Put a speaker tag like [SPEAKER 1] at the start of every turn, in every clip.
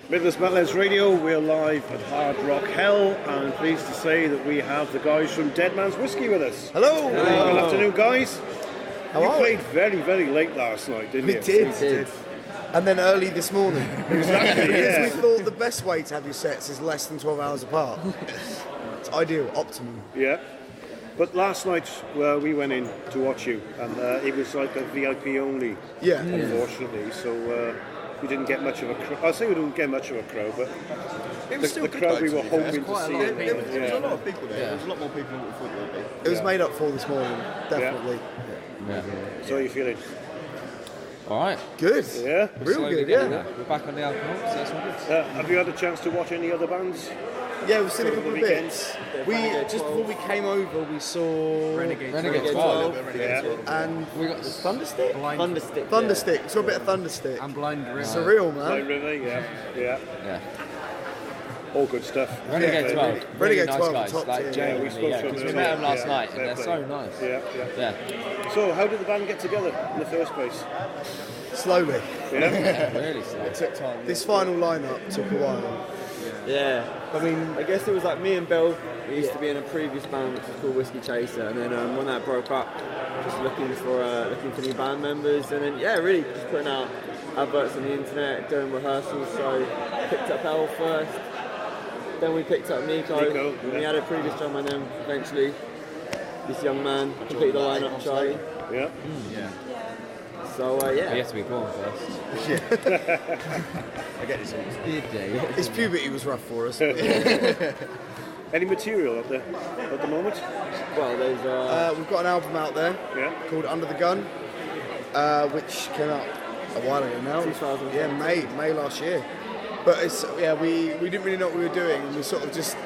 [SPEAKER 1] Midlands Metalheads Radio, we're live at Hard Rock Hell, and I'm pleased to say that we have the guys from Dead Man's Whiskey with us.
[SPEAKER 2] Hello!
[SPEAKER 1] Good afternoon, guys.
[SPEAKER 2] How
[SPEAKER 1] you
[SPEAKER 2] are
[SPEAKER 1] played
[SPEAKER 2] we?
[SPEAKER 1] very, very late last night, didn't you?
[SPEAKER 2] We did. And then early this morning.
[SPEAKER 1] Exactly, yeah.
[SPEAKER 2] We thought the best way to have your sets is less than 12 hours apart. It's ideal, optimum.
[SPEAKER 1] Yeah. But last night we went in to watch you, and it was like a VIP only,
[SPEAKER 2] Yeah.
[SPEAKER 1] unfortunately, so we didn't get much of a crowd. I'll say we didn't get much of a crowd, but
[SPEAKER 3] It was still
[SPEAKER 1] the
[SPEAKER 3] good
[SPEAKER 1] crowd
[SPEAKER 3] though,
[SPEAKER 1] we
[SPEAKER 3] to
[SPEAKER 1] were
[SPEAKER 3] be fair.
[SPEAKER 1] hoping to see.
[SPEAKER 3] There was a lot of people there. There was a lot more people than we thought there would be.
[SPEAKER 2] It was made up for this morning, definitely.
[SPEAKER 1] So how are you feeling?
[SPEAKER 4] All right.
[SPEAKER 2] Good.
[SPEAKER 1] Yeah?
[SPEAKER 2] Real good, yeah.
[SPEAKER 4] We're back on the alcohol, so that's all good.
[SPEAKER 1] Have you had a chance to watch any other bands?
[SPEAKER 2] Yeah, we've seen a
[SPEAKER 1] Over
[SPEAKER 2] couple
[SPEAKER 1] the
[SPEAKER 2] of
[SPEAKER 1] weekend?
[SPEAKER 2] bits. Just before we came over, we saw
[SPEAKER 4] Renegade
[SPEAKER 2] 12
[SPEAKER 1] Yeah.
[SPEAKER 2] and
[SPEAKER 4] We got
[SPEAKER 2] Thunderstick?
[SPEAKER 5] Thunderstick.
[SPEAKER 2] Thunderstick. Saw a bit of Thunderstick.
[SPEAKER 5] And Blind River.
[SPEAKER 2] Surreal,
[SPEAKER 1] Blind
[SPEAKER 2] man.
[SPEAKER 1] River, yeah.
[SPEAKER 4] yeah.
[SPEAKER 1] All good stuff.
[SPEAKER 4] Renegade 12. Really
[SPEAKER 2] Renegade
[SPEAKER 4] nice
[SPEAKER 2] 12,
[SPEAKER 4] guys.
[SPEAKER 2] top
[SPEAKER 4] Like
[SPEAKER 2] tier.
[SPEAKER 4] Jeremy,
[SPEAKER 1] we spoke to them
[SPEAKER 4] because we
[SPEAKER 1] as
[SPEAKER 4] met
[SPEAKER 1] well.
[SPEAKER 4] them last
[SPEAKER 1] Yeah,
[SPEAKER 4] night,
[SPEAKER 1] fair
[SPEAKER 4] and they're
[SPEAKER 1] play.
[SPEAKER 4] so nice.
[SPEAKER 1] Yeah.
[SPEAKER 4] Yeah.
[SPEAKER 1] So how did the band get together in the first place?
[SPEAKER 2] Slowly.
[SPEAKER 1] Yeah.
[SPEAKER 4] Really slow.
[SPEAKER 3] It took time.
[SPEAKER 2] This final lineup took a while.
[SPEAKER 5] Yeah.
[SPEAKER 2] I mean,
[SPEAKER 5] I guess it was like me and Bill. We used to be in a previous band which was called Whiskey Chaser, and then when that broke up, just looking for new band members, and then really just putting out adverts on the internet, doing rehearsals. So picked up Elle first, then we picked up Nico. And we had a previous drummer, and then eventually this young man completed the lineup, Charlie.
[SPEAKER 1] Yeah.
[SPEAKER 5] So
[SPEAKER 4] But you have to be born first.
[SPEAKER 3] I get this all.
[SPEAKER 2] his puberty was rough for us.
[SPEAKER 1] Any material at the moment?
[SPEAKER 5] well, there's
[SPEAKER 2] We've got an album out there
[SPEAKER 1] Yeah.
[SPEAKER 2] called Under the Gun, which came out a while ago now.
[SPEAKER 5] 2000.
[SPEAKER 2] Yeah, May last year. But we didn't really know what we were doing, and we sort of just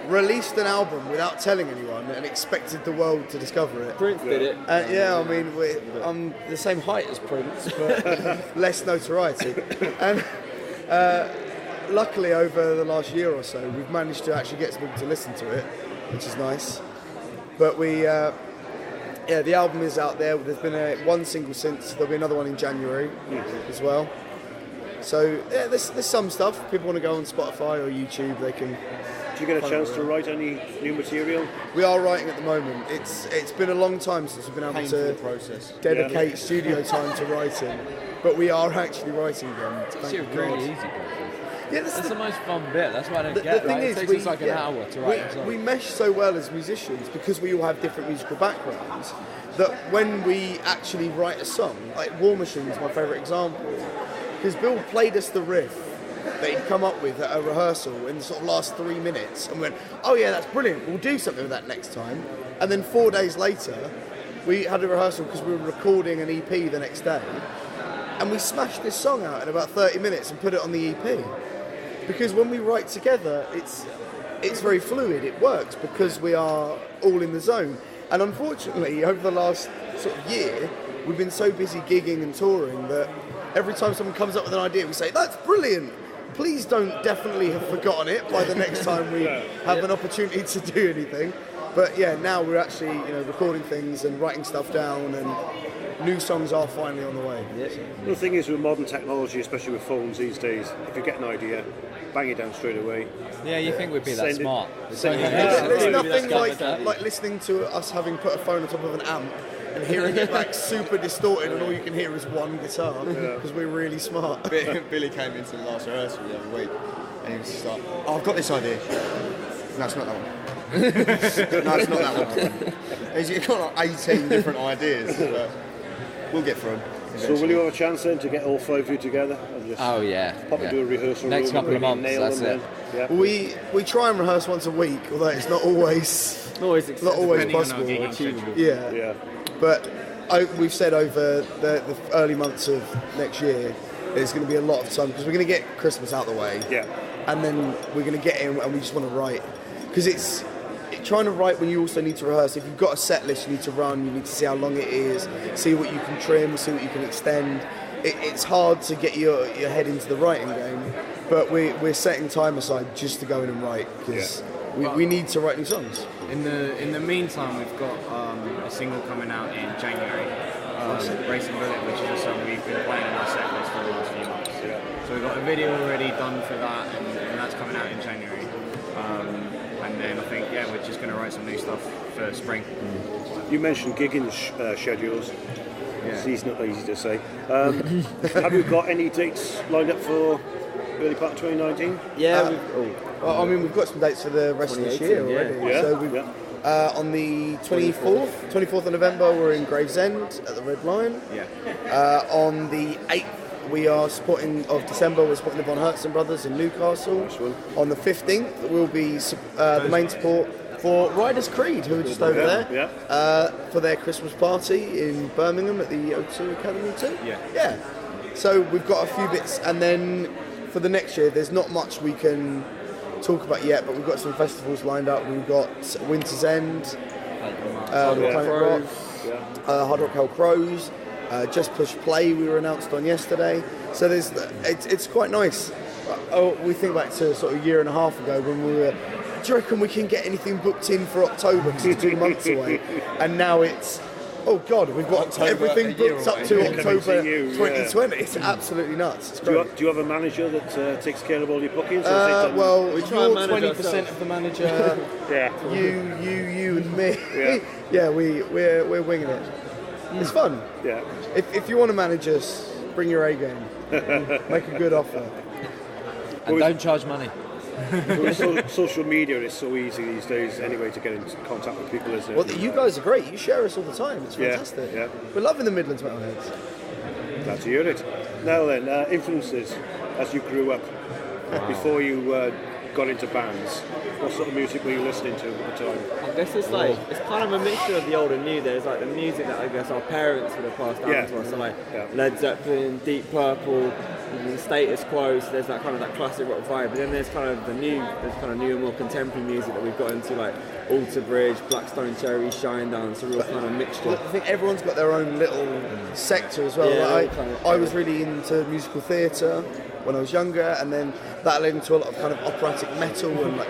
[SPEAKER 2] released an album without telling anyone and expected the world to discover it.
[SPEAKER 5] Prince did it.
[SPEAKER 2] I mean, I'm the same height as Prince, but less notoriety. And luckily, over the last year or so, we've managed to actually get some people to listen to it, which is nice. But the album is out there. There's been one single since. There'll be another one in January as well. So there's some stuff. If people want to go on Spotify or YouTube, they can.
[SPEAKER 1] Did you get a chance to write any new material?
[SPEAKER 2] We are writing at the moment. It's been a long time since we've been able to
[SPEAKER 3] process.
[SPEAKER 2] dedicate studio time to writing, but we are actually writing them.
[SPEAKER 4] It's
[SPEAKER 2] Thank
[SPEAKER 4] actually a
[SPEAKER 2] God.
[SPEAKER 4] really easy process.
[SPEAKER 2] Yeah,
[SPEAKER 4] That's the most fun bit. That's what I don't
[SPEAKER 2] the
[SPEAKER 4] get.
[SPEAKER 2] thing
[SPEAKER 4] Like,
[SPEAKER 2] is,
[SPEAKER 4] it takes us like an hour to write a song.
[SPEAKER 2] we mesh so well as musicians because we all have different musical backgrounds that when we actually write a song, like War Machine is my favourite example, because Bill played us the riff that he'd come up with at a rehearsal in the sort of last 3 minutes and went, oh yeah, that's brilliant, we'll do something with that next time. And then 4 days later, we had a rehearsal because we were recording an EP the next day, and we smashed this song out in about 30 minutes and put it on the EP. Because when we write together, it's very fluid, it works because we are all in the zone. And unfortunately, over the last sort of year, we've been so busy gigging and touring that every time someone comes up with an idea, we say, that's brilliant. Please don't definitely have forgotten it by the next time we have an opportunity to do anything. But yeah, now we're actually recording things and writing stuff down, and new songs are finally on the way.
[SPEAKER 1] The thing is, with modern technology, especially with phones these days, if you get an idea, bang it down straight away.
[SPEAKER 4] Yeah, you think we'd be that
[SPEAKER 1] Send it-
[SPEAKER 4] smart.
[SPEAKER 1] send it-
[SPEAKER 2] There's
[SPEAKER 1] Yeah,
[SPEAKER 2] nothing
[SPEAKER 4] that's
[SPEAKER 2] like listening to us having put a phone on top of an amp and hearing it like super distorted, and all you can hear is one guitar because we're really smart.
[SPEAKER 3] Billy came into the last rehearsal the other week and he was just like, oh, I've got this idea. No, it's not that one. No, it's not that one. He's got like 18 different ideas, but we'll get through them.
[SPEAKER 1] So will you have a chance then to get all five of you together and just
[SPEAKER 4] Oh yeah.
[SPEAKER 1] pop
[SPEAKER 4] yeah.
[SPEAKER 1] into a rehearsal
[SPEAKER 4] Next
[SPEAKER 1] room
[SPEAKER 4] couple
[SPEAKER 1] and
[SPEAKER 4] of
[SPEAKER 1] really
[SPEAKER 4] months,
[SPEAKER 1] nail
[SPEAKER 4] that's
[SPEAKER 1] them
[SPEAKER 4] it.
[SPEAKER 1] then? Yeah.
[SPEAKER 2] We try and rehearse once a week, although it's not always possible.
[SPEAKER 5] Achievable.
[SPEAKER 2] Yeah.
[SPEAKER 1] Yeah.
[SPEAKER 2] But we've said over the early months of next year, there's going to be a lot of time because we're going to get Christmas out of the way.
[SPEAKER 1] Yeah.
[SPEAKER 2] And then we're going to get in and we just want to write. Because it's trying to write when you also need to rehearse. If you've got a set list you need to run, you need to see how long it is, see what you can trim, see what you can extend. It's hard to get your head into the writing game, but we're setting time aside just to go in and write because we need to write new songs.
[SPEAKER 6] In the meantime, we've got a single coming out in January, Racing Bullet, which is a song we've been playing in our set list for the last few months. So we've got got a video already done for that, and that's coming out in January. And then I think, yeah, we're just going to write some new stuff for spring.
[SPEAKER 1] You mentioned gigging schedules.
[SPEAKER 6] Yeah.
[SPEAKER 1] It's not easy to say. Have you got any dates lined up for early part of 2019?
[SPEAKER 5] Yeah,
[SPEAKER 2] Well, I mean, we've got some dates for the rest of this year
[SPEAKER 5] 2018,
[SPEAKER 2] already.
[SPEAKER 1] Yeah.
[SPEAKER 2] So we've, on the 24th of November, we're in Gravesend at the Red Lion.
[SPEAKER 6] Yeah.
[SPEAKER 2] On the 8th of December, we're supporting the Von Hertzen brothers in Newcastle. On the 15th, we'll be the main support for Riders Creed, who are just over there, for their Christmas party in Birmingham at the O2 Academy too. Yeah. So we've got a few bits, and then for the next year, there's not much we can talk about yet, but we've got some festivals lined up. We've got Winter's End, Hard Rock Hell Crows, Just Push Play we were announced on yesterday. So it's quite nice. We think back to sort of a year and a half ago when we were, do you reckon we can get anything booked in for October because it's 2 months away? And now it's, oh God, we've got
[SPEAKER 3] October,
[SPEAKER 2] everything booked up to October
[SPEAKER 1] to you,
[SPEAKER 2] 2020. It's absolutely nuts. It's great.
[SPEAKER 1] Do you have a manager that takes care of all your bookings? Or is it done-
[SPEAKER 2] Well,
[SPEAKER 5] We
[SPEAKER 2] you're
[SPEAKER 5] try and manage
[SPEAKER 2] 20%
[SPEAKER 5] ourselves.
[SPEAKER 2] of the manager.
[SPEAKER 1] yeah.
[SPEAKER 2] You and me.
[SPEAKER 1] Yeah.
[SPEAKER 2] Yeah, we're winging it. It's fun.
[SPEAKER 1] Yeah.
[SPEAKER 2] If you want to manage us, bring your A game. Make a good offer.
[SPEAKER 4] And don't charge money.
[SPEAKER 1] Social media is so easy these days anyway to get into contact with people, isn't it?
[SPEAKER 2] Well, you guys are great. You share us all the time. It's
[SPEAKER 1] Yeah,
[SPEAKER 2] fantastic.
[SPEAKER 1] yeah.
[SPEAKER 2] We're loving the Midlands Metalheads.
[SPEAKER 1] Glad to hear it. Now then, influences as you grew up, before you got into bands, what sort of music were you listening to at the time?
[SPEAKER 5] I guess it's like, it's kind of a mixture of the old and new. There's like the music that I guess our parents would have passed down
[SPEAKER 1] Yeah.
[SPEAKER 5] to us, so like
[SPEAKER 1] Yeah.
[SPEAKER 5] Led Zeppelin, Deep Purple, the Status Quo, so there's that kind of that classic rock vibe. But then there's kind of new and more contemporary music that we've got into, like Alter Bridge, Blackstone Cherry, Shinedown, so a real kind of mixture.
[SPEAKER 2] I think everyone's got their own little sector as well.
[SPEAKER 5] Yeah,
[SPEAKER 2] Like,
[SPEAKER 5] kind of-
[SPEAKER 2] I was really into musical theatre when I was younger, and then that led into a lot of kind of operatic metal and like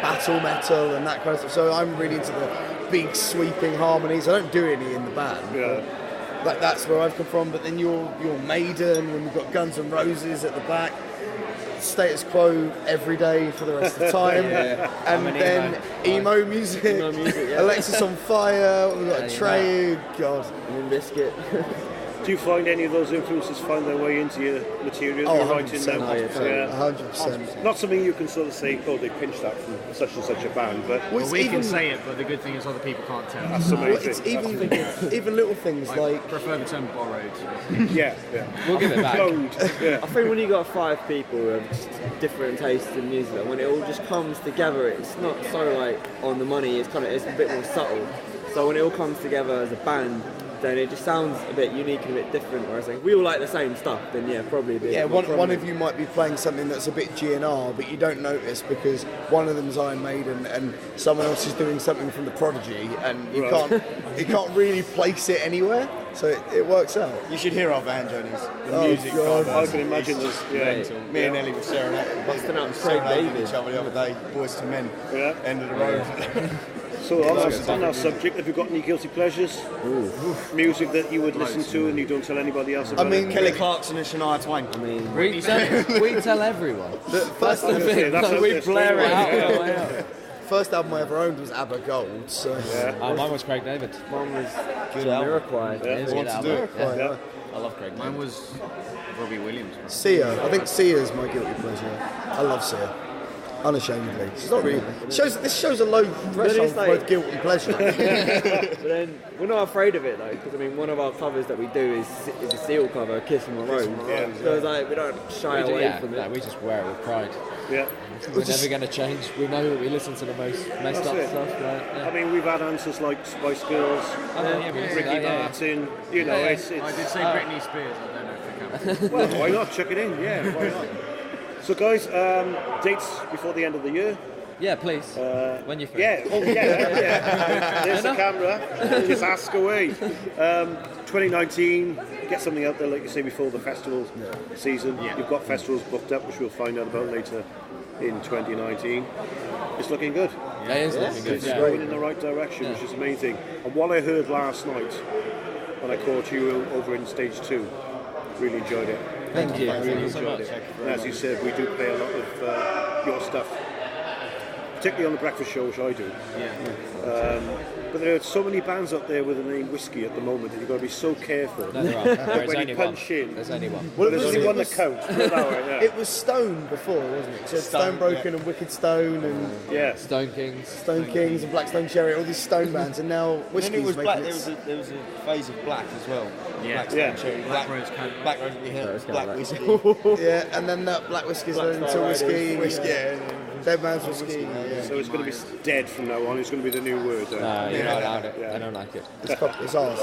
[SPEAKER 2] battle metal and that kind of stuff. So I'm really into the big sweeping harmonies. I don't do any in the band.
[SPEAKER 1] Yeah.
[SPEAKER 2] Like that's where I've come from. But then you're Maiden, when we've got Guns N' Roses at the back, Status Quo every day for the rest of the time, and
[SPEAKER 4] I'm an
[SPEAKER 2] then emo music,
[SPEAKER 5] Emo music, yeah.
[SPEAKER 2] Alexis on Fire. We've got Trey. God,
[SPEAKER 5] Moon Biscuit.
[SPEAKER 1] Do you find any of those influences find their way into your material you're writing
[SPEAKER 2] 100%.
[SPEAKER 1] now?
[SPEAKER 5] Oh, yeah, totally.
[SPEAKER 2] 100%.
[SPEAKER 1] Not something you can sort of say, oh, they pinched that from such and such a band, but
[SPEAKER 2] Well,
[SPEAKER 6] Well,
[SPEAKER 2] it's
[SPEAKER 6] we
[SPEAKER 2] even,
[SPEAKER 6] can say it, but the good thing is other people can't tell.
[SPEAKER 1] that's amazing.
[SPEAKER 2] well, it's even little things
[SPEAKER 6] I
[SPEAKER 2] like
[SPEAKER 6] prefer the term borrowed.
[SPEAKER 1] Yeah.
[SPEAKER 4] We'll give it back.
[SPEAKER 1] Cloned, yeah.
[SPEAKER 5] I think when you got 5 people who have just different tastes in music, like when it all just comes together, it's not so like on the money. It's a bit more subtle. So when it all comes together as a band, then it just sounds a bit unique and a bit different. Whereas like, we all like the same stuff, then yeah, probably a bit.
[SPEAKER 2] yeah,
[SPEAKER 5] more
[SPEAKER 2] one
[SPEAKER 5] prominent.
[SPEAKER 2] of you might be playing something that's a bit GNR, but you don't notice because one of them's Iron Maiden and someone else is doing something from the Prodigy, and you can't really place it anywhere. So it works out.
[SPEAKER 3] You should hear our van journeys. The
[SPEAKER 2] Oh,
[SPEAKER 3] music
[SPEAKER 2] God.
[SPEAKER 3] covers.
[SPEAKER 1] I can imagine this. Yeah.
[SPEAKER 3] Mental. Me and Ellie were serenading.
[SPEAKER 5] Busting out Craig
[SPEAKER 3] serenading
[SPEAKER 5] David.
[SPEAKER 3] each other the other day. Boys to Men.
[SPEAKER 1] Yeah.
[SPEAKER 3] End of the road.
[SPEAKER 1] So on that subject, have you got any guilty pleasures? Music that you would listen to and you don't tell anybody else about?
[SPEAKER 2] I mean,
[SPEAKER 3] Kelly Clarkson and Shania Twain.
[SPEAKER 5] I mean,
[SPEAKER 4] We tell everyone.
[SPEAKER 2] First
[SPEAKER 1] I was gonna say, that's
[SPEAKER 4] we
[SPEAKER 1] out
[SPEAKER 4] blare
[SPEAKER 1] there
[SPEAKER 4] it out.
[SPEAKER 1] straight away.
[SPEAKER 4] on the way out.
[SPEAKER 2] first album I ever owned was ABBA Gold. So
[SPEAKER 4] Mine was Craig David.
[SPEAKER 5] mine was Jamiroquai.
[SPEAKER 1] Yeah.
[SPEAKER 4] It was a good album.
[SPEAKER 1] Yeah.
[SPEAKER 4] I love Craig David.
[SPEAKER 6] Mine was Robbie Williams.
[SPEAKER 2] Sia. I think Sia's my guilty pleasure. I love Sia. Unashamedly. It's not really. This shows a low threshold for
[SPEAKER 5] like-
[SPEAKER 2] both guilt and pleasure.
[SPEAKER 5] But then we're not afraid of it though, because I mean one of our covers that we do is a Seal cover, Kiss from a Rose.
[SPEAKER 1] Yeah.
[SPEAKER 5] So it's like we don't shy
[SPEAKER 4] We do,
[SPEAKER 5] away
[SPEAKER 4] yeah,
[SPEAKER 5] from
[SPEAKER 4] no,
[SPEAKER 5] it.
[SPEAKER 4] we just wear it with pride.
[SPEAKER 1] Yeah.
[SPEAKER 4] We're never going to change. We know that we listen to the most messed
[SPEAKER 1] That's
[SPEAKER 4] up
[SPEAKER 1] it.
[SPEAKER 4] stuff. Right?
[SPEAKER 1] I mean, we've had answers like Spice Girls,
[SPEAKER 4] Yeah, we listen to
[SPEAKER 1] Ricky
[SPEAKER 4] that, yeah.
[SPEAKER 1] Martin. You know,
[SPEAKER 4] Yeah.
[SPEAKER 1] it's
[SPEAKER 6] I did say Britney Spears. I don't know if it counts.
[SPEAKER 1] well, why not chuck it in? Yeah, why not? So, guys, dates before the end of the year.
[SPEAKER 4] Yeah, please. When you're free.
[SPEAKER 1] Yeah, oh yeah. There's the camera. Just ask away. 2019, get something out there, like you say, before the festival season.
[SPEAKER 6] Yeah.
[SPEAKER 1] You've got festivals booked up, which we'll find out about later in 2019. It's looking good.
[SPEAKER 4] Yeah, it is looking good.
[SPEAKER 1] It's
[SPEAKER 4] Yeah.
[SPEAKER 1] going in the right direction, which is amazing. And what I heard last night, when I caught you over in stage 2, Really enjoyed it.
[SPEAKER 4] Thank you.
[SPEAKER 1] Really
[SPEAKER 4] Thank you so
[SPEAKER 1] enjoyed
[SPEAKER 4] much.
[SPEAKER 1] it. And as you said, we do play a lot of your stuff, particularly on the breakfast show, which I do. But there are so many bands out there with the name Whiskey at the moment that you've got to be so careful.
[SPEAKER 4] No, there are. There is
[SPEAKER 1] When
[SPEAKER 4] only
[SPEAKER 1] you
[SPEAKER 4] one.
[SPEAKER 1] punch in,
[SPEAKER 4] There's only one.
[SPEAKER 2] Well,
[SPEAKER 1] there's only one that counts. Put it that way, yeah.
[SPEAKER 2] It was Stone before, wasn't it? So it's Stone Broken and Wicked Stone and
[SPEAKER 1] Yeah.
[SPEAKER 4] Stone Kings.
[SPEAKER 2] Stone Kings and Black Stone Cherry, all these Stone bands, and now
[SPEAKER 3] And then
[SPEAKER 2] Whiskey's
[SPEAKER 3] it was
[SPEAKER 2] making
[SPEAKER 3] black.
[SPEAKER 2] it.
[SPEAKER 3] There was a phase of black as well.
[SPEAKER 6] Yeah.
[SPEAKER 3] Black
[SPEAKER 1] Yeah.
[SPEAKER 3] Stone Cherry,
[SPEAKER 6] Black Rose Candle.
[SPEAKER 3] Black Rose, yeah,
[SPEAKER 5] Rose
[SPEAKER 3] black
[SPEAKER 5] Candle.
[SPEAKER 3] whiskey.
[SPEAKER 2] Yeah, and then that Black Whiskey's
[SPEAKER 5] Black
[SPEAKER 2] into
[SPEAKER 5] Star
[SPEAKER 2] Whiskey.
[SPEAKER 5] Riders.
[SPEAKER 3] Whiskey, yeah.
[SPEAKER 2] Dead Man's Whiskey. Yeah.
[SPEAKER 1] So it's going to be dead from now on. It's going to be the new word.
[SPEAKER 4] No, you're not allowed it.
[SPEAKER 1] Yeah.
[SPEAKER 4] They don't like it.
[SPEAKER 2] It's ours.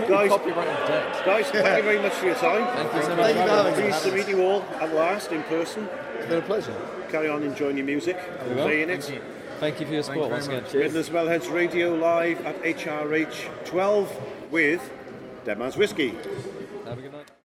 [SPEAKER 1] Guys,
[SPEAKER 4] Copyright dead.
[SPEAKER 1] guys, thank you very much for your time.
[SPEAKER 4] Thank you so
[SPEAKER 2] Thank
[SPEAKER 4] much.
[SPEAKER 2] you for having us.
[SPEAKER 1] Pleased to meet you all at last in person.
[SPEAKER 2] It's been a pleasure.
[SPEAKER 1] Carry on enjoying your music and
[SPEAKER 4] will.
[SPEAKER 1] playing it.
[SPEAKER 4] Thank you for your support once again.
[SPEAKER 1] Midlands Metalheads Radio live at HRH 12 with Dead Man's Whiskey.
[SPEAKER 4] Have a good night.